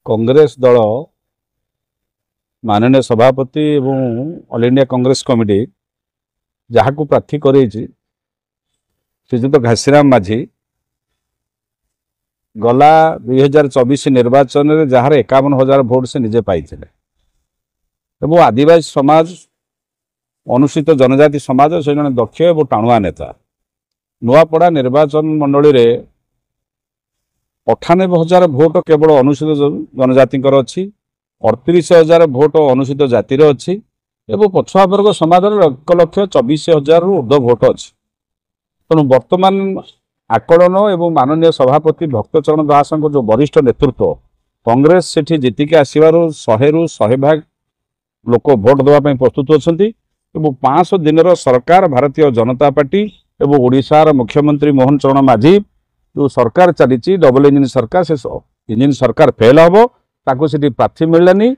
कांग्रेस दल माननीय सभापति एवं ऑल इंडिया कांग्रेस कमिटी जहाँ को प्रार्थी कर श्रीजुत घासीराम माझी गला 2024 निर्वाचन में जार 51,000 भोट से निजे पाई आदिवासी समाज अनुसूचित जनजाति समाज से जन दक्ष और टाणुआ नेता नुआपड़ा निर्वाचन मंडली रे 98,000 भोट केवल अनुसूचित जनजाति अच्छी 38,000 भोट अनुसूचित जातिर अच्छी एवं पछुआ वर्ग समाज 1,24,000 ऊर्ध्व भोट अच्छी तेणु वर्तमान आकलन एवं माननीय सभापति भक्तचरण दास जो वरिष्ठ नेतृत्व कांग्रेस से जीतिक आसवर 100 भाग लोक भोट देवाई प्रस्तुत अच्छा 500 दिन सरकार भारतीय जनता पार्टी एवं ओडिशार मुख्यमंत्री मोहन चरण माझी जो सरकार चली डबल इंजिन सरकार से इंजिन सरकार फेल हम ताको प्रार्थी मिललानी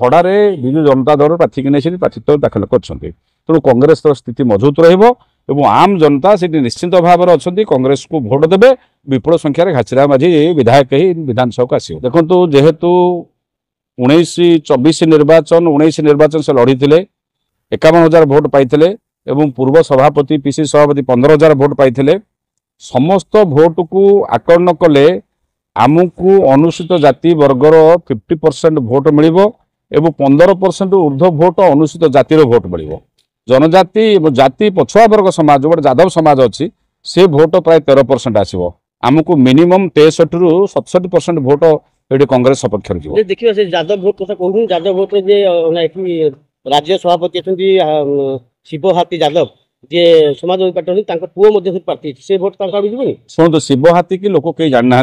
भड़ारे विजु जनता दल प्रार्थी की नहीं प्रार्थीत्व दाखल कर तेणु कांग्रेस स्थिति मजबूत रही आम जनता से निश्चित भाव में अच्छा कांग्रेस को भोट देवे विपुल संख्यार घासीराम माझी विधायक ही विधानसभा को आसो देखो जेहेतु 19-24 निर्वाचन से लड़ी 51,000 भोट पाई एवं पूर्व सभापति पीसी सभापति 15,000 भोट पाई समस्त भोट को आकलन कले आमको अनुसूचित जाति वर्गर 50% भोट मिल 15% ऊर्ध्व भोट अनुसूचित जातिर भोट मिल जनजाति जाति पछुआ वर्ग समाज जो जादव समाज अच्छी से भोट प्राय 13% आसो आमको मिनिमम 63 रु 67% भोट ये कांग्रेस सपक्ष देखिए जादव भोट कथा कहूँ जादव भोट राज्य सभापति अच्छा शिव हाथी जादव जे समाजवादी पार्टी पुओ प्रार्थी से भोट शुणु शिव हाथी की लोक कहीं जाना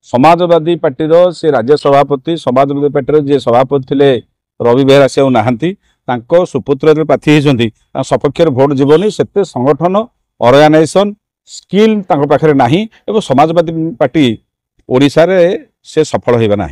समाजवादी पार्टी से राज्य सभापति समाजवादी पार्टी जे सभापति थे रवि बेहरा से नहांती सुपुत्र प्रार्थी होती सपक्ष भोट जीवनी से संगठन ऑर्गेनाइजेशन स्किल पाखे ना समाजवादी पार्टी ओडिशा रे से सफल होगा ना।